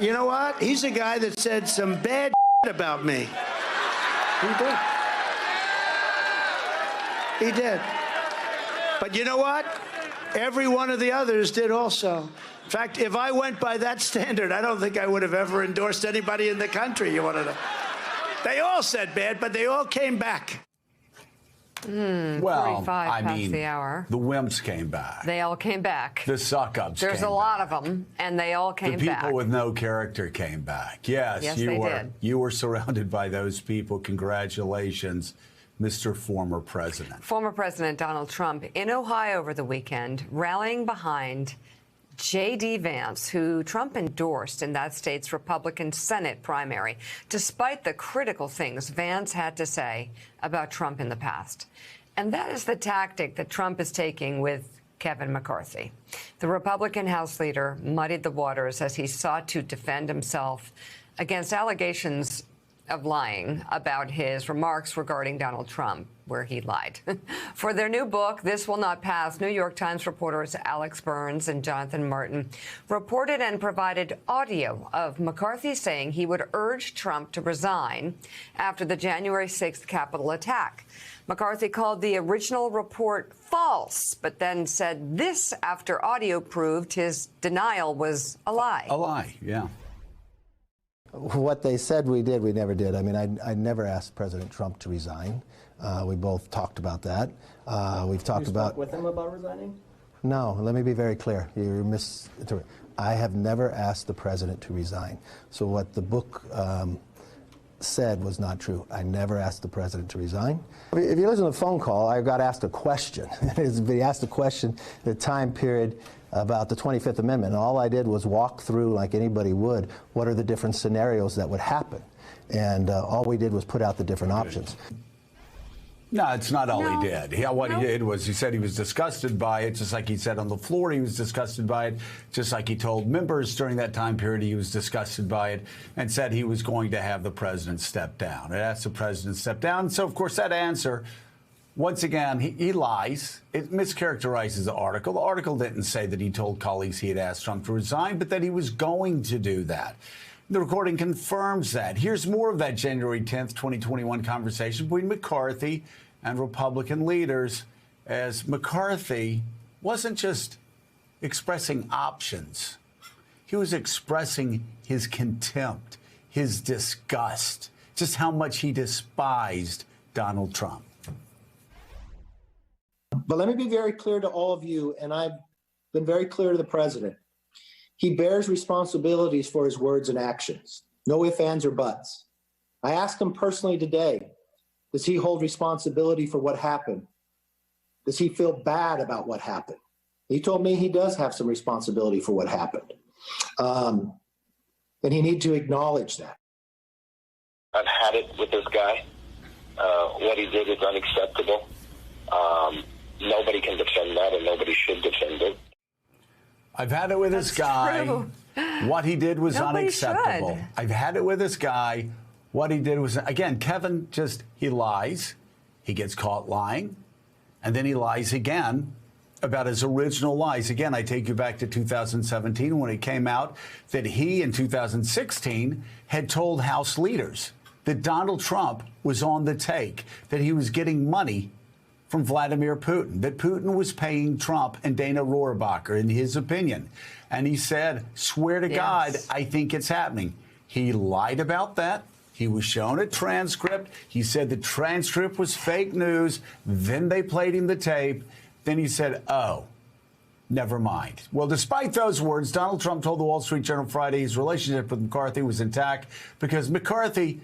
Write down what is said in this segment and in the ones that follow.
You know what? He's a guy that said some bad about me. He did. He did. But you know what? Every one of the others did also. In fact, if I went by that standard, I don't think I would have ever endorsed anybody in the country. You want to know? They all said bad, but they all came back. Well, 45 I past mean, the hour. the wimps came back. They all came back. The suck-ups There's came a lot back. of them, and they all came The people back. with no character came back. Yes, Yes, you they were. did. You were surrounded by those people. Congratulations, Mr. Former President. Former President Donald Trump in Ohio over the weekend, rallying behind J.D. Vance, who Trump endorsed in that state's Republican Senate primary, despite the critical things Vance had to say about Trump in the past. And that is the tactic that Trump is taking with Kevin McCarthy. The Republican House leader muddied the waters as he sought to defend himself against allegations of lying about his remarks regarding Donald Trump, where he lied. For their new book, This Will Not Pass, New York Times reporters Alex Burns and Jonathan Martin reported and provided audio of McCarthy saying he would urge Trump to resign after the January 6th Capitol attack. McCarthy called the original report false, but then said this after audio proved his denial was a lie. A lie, yeah. What they said we did, we never did. I mean, I never asked President Trump to resign. We both talked about that. We've talked about. With him about resigning? No, let me be very clear. You're misinterpreting. I have never asked the president to resign. So what the book said was not true. I never asked the president to resign. If you listen to the phone call, I got asked a question. He asked a question, the time period about the 25th Amendment. And all I did was walk through, like anybody would, what are the different scenarios that would happen. And all we did was put out the different options. No, it's not all he did. What he did was he said he was disgusted by it, just like he said on the floor he was disgusted by it, just like he told members during that time period he was disgusted by it, and said he was going to have the president step down. It asked the president to step down. So, of course, that answer, once again, he lies. It mischaracterizes the article. The article didn't say that he told colleagues he had asked Trump to resign, but that he was going to do that. The recording confirms that. Here's more of that January 10th, 2021 conversation between McCarthy and Republican leaders, as McCarthy wasn't just expressing options. He was expressing his contempt, his disgust, just how much he despised Donald Trump. But let me be very clear to all of you, and I've been very clear to the president. He bears responsibilities for his words and actions. No ifs, ands, or buts. I asked him personally today, does he hold responsibility for what happened? Does he feel bad about what happened? He told me he does have some responsibility for what happened. And he needs to acknowledge that. I've had it with this guy. What he did is unacceptable. Nobody can defend that, and nobody should defend it. I've had it with this guy. True. What he did was Nobody unacceptable. should. I've had it with this guy. What he did was, again, Kevin he lies. He gets caught lying. And then he lies again about his original lies. Again, I take you back to 2017 when it came out that he, in 2016, had told House leaders that Donald Trump was on the take, that he was getting money from Vladimir Putin, that Putin was paying Trump and Dana Rohrabacher, in his opinion. And he said, swear to God, I think it's happening. He lied about that. He was shown a transcript. He said the transcript was fake news. Then they played him the tape. Then he said, oh, never mind. Well, despite those words, Donald Trump told the Wall Street Journal Friday his relationship with McCarthy was intact because McCarthy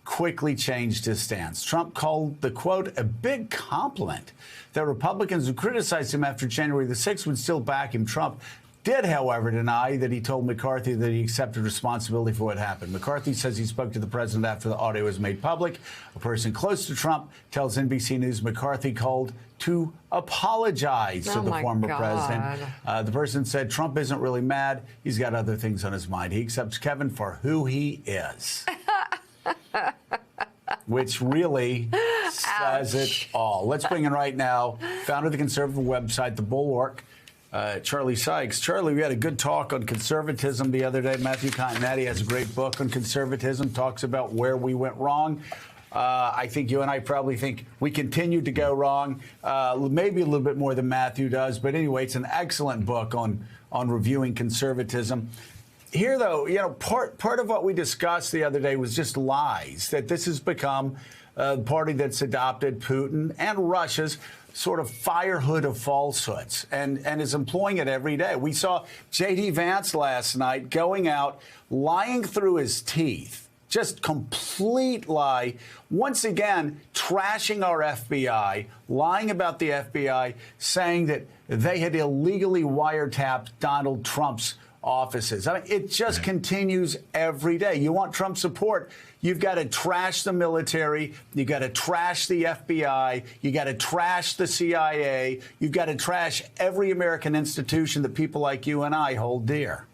quickly changed his stance. Trump called the quote a big compliment that Republicans who criticized him after January the 6th would still back him. Trump did, however, deny that he told McCarthy that he accepted responsibility for what happened. McCarthy says he spoke to the president after the audio was made public. A person close to Trump tells NBC News McCarthy called to apologize to the former president. The person said Trump isn't really mad. He's got other things on his mind. He accepts Kevin for who he is. Which really says it all. Let's bring in right now founder of the conservative website, The Bulwark, Charlie Sykes. Charlie, we had a good talk on conservatism the other day. Matthew Continetti has a great book on conservatism, talks about where we went wrong. I think you and I probably think we continued to go wrong, maybe a little bit more than Matthew does. But anyway, it's an excellent book on reviewing conservatism. Here, though, part of what we discussed the other day was just lies, that this has become the party that's adopted Putin and Russia's sort of fire hood of falsehoods and is employing it every day. We saw J.D. Vance last night going out, lying through his teeth, just complete lie, once again trashing our FBI, lying about the FBI, saying that they had illegally wiretapped Donald Trump's offices. I mean, it just continues every day. You want Trump support, you've got to trash the military, you've got to trash the FBI, you got to trash the CIA, you've got to trash every American institution that people like you and I hold dear.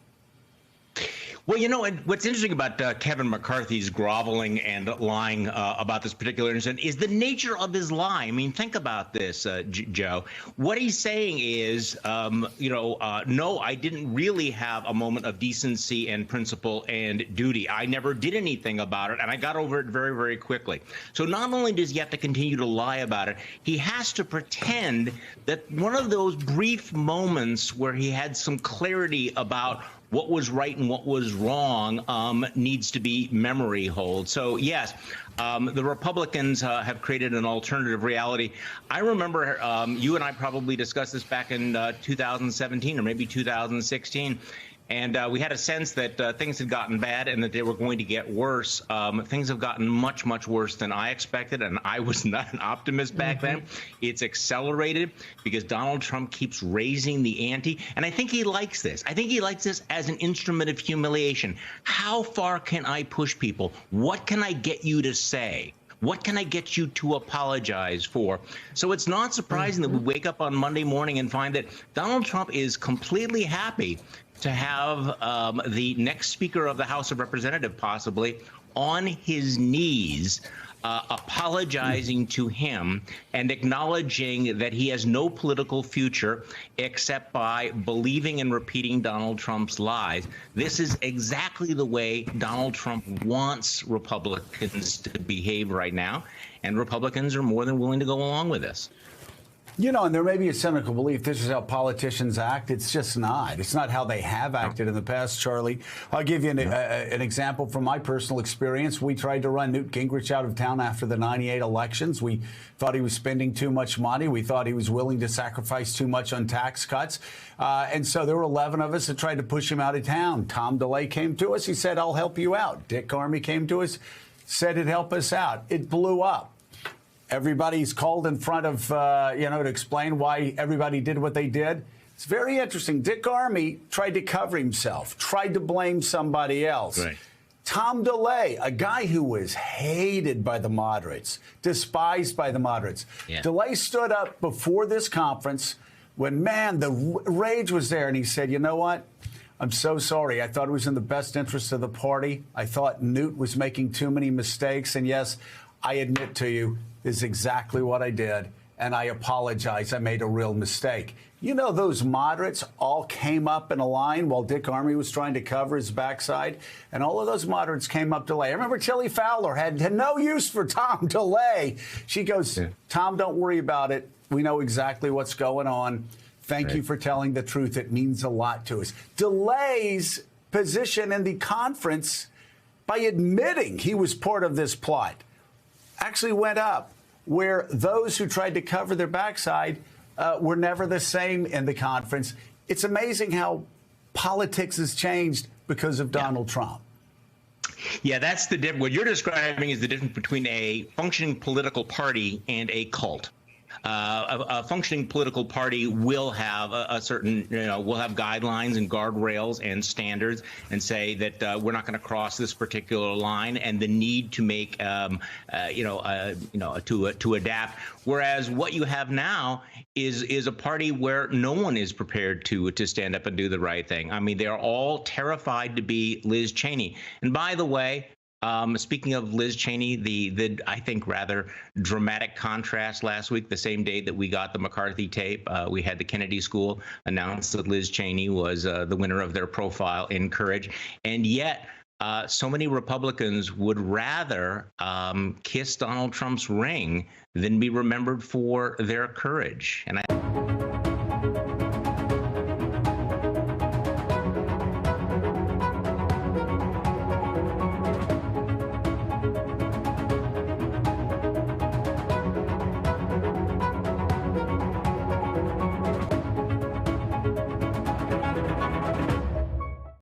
Well, and what's interesting about Kevin McCarthy's groveling and lying about this particular incident is the nature of his lie. I mean, think about this, Joe. What he's saying is, no, I didn't really have a moment of decency and principle and duty. I never did anything about it, and I got over it very, very quickly. So not only does he have to continue to lie about it, he has to pretend that one of those brief moments where he had some clarity about what was right and what was wrong needs to be memory hold. So, yes, the Republicans have created an alternative reality. I remember you and I probably discussed this back in 2017 or maybe 2016. And we had a sense that things had gotten bad and that they were going to get worse. Things have gotten much, much worse than I expected, and I was not an optimist back then. It's accelerated because Donald Trump keeps raising the ante, and I think he likes this. I think he likes this as an instrument of humiliation. How far can I push people? What can I get you to say? What can I get you to apologize for? So it's not surprising that we wake up on Monday morning and find that Donald Trump is completely happy to have the next Speaker of the House of Representatives possibly on his knees apologizing to him and acknowledging that he has no political future except by believing and repeating Donald Trump's lies. This is exactly the way Donald Trump wants Republicans to behave right now, and Republicans are more than willing to go along with this. And there may be a cynical belief this is how politicians act. It's just not. It's not how they have acted in the past, Charlie. I'll give you an example from my personal experience. We tried to run Newt Gingrich out of town after the '98 elections. We thought he was spending too much money. We thought he was willing to sacrifice too much on tax cuts. And so there were 11 of us that tried to push him out of town. Tom DeLay came to us. He said, I'll help you out. Dick Armey came to us, said he'd help us out. It blew up. Everybody's called in front of, to explain why everybody did what they did. It's very interesting. Dick Armey tried to cover himself, tried to blame somebody else. Right. Tom DeLay, a guy who was hated by the moderates, despised by the moderates. Yeah. DeLay stood up before this conference when, the rage was there, and he said, you know what? I'm so sorry. I thought it was in the best interest of the party. I thought Newt was making too many mistakes, and yes, I admit to you, this is exactly what I did, and I apologize. I made a real mistake. Those moderates all came up in a line while Dick Armey was trying to cover his backside, and all of those moderates came up DeLay. I remember Tilly Fowler had no use for Tom DeLay. She goes, Tom, don't worry about it. We know exactly what's going on. Thank you for telling the truth. It means a lot to us. DeLay's position in the conference by admitting he was part of this plot actually went up, where those who tried to cover their backside were never the same in the conference. It's amazing how politics has changed because of Donald Trump. Yeah, that's the difference. What you're describing is the difference between a functioning political party and a cult. A functioning political party will have a certain, will have guidelines and guardrails and standards and say that we're not going to cross this particular line, and the need to make, to adapt. Whereas what you have now is a party where no one is prepared to stand up and do the right thing. I mean, they're all terrified to be Liz Cheney. And by the way, Speaking of Liz Cheney, the I think rather dramatic contrast last week, the same day that we got the McCarthy tape, we had the Kennedy School announce that Liz Cheney was the winner of their profile in Courage, and yet so many Republicans would rather kiss Donald Trump's ring than be remembered for their courage. And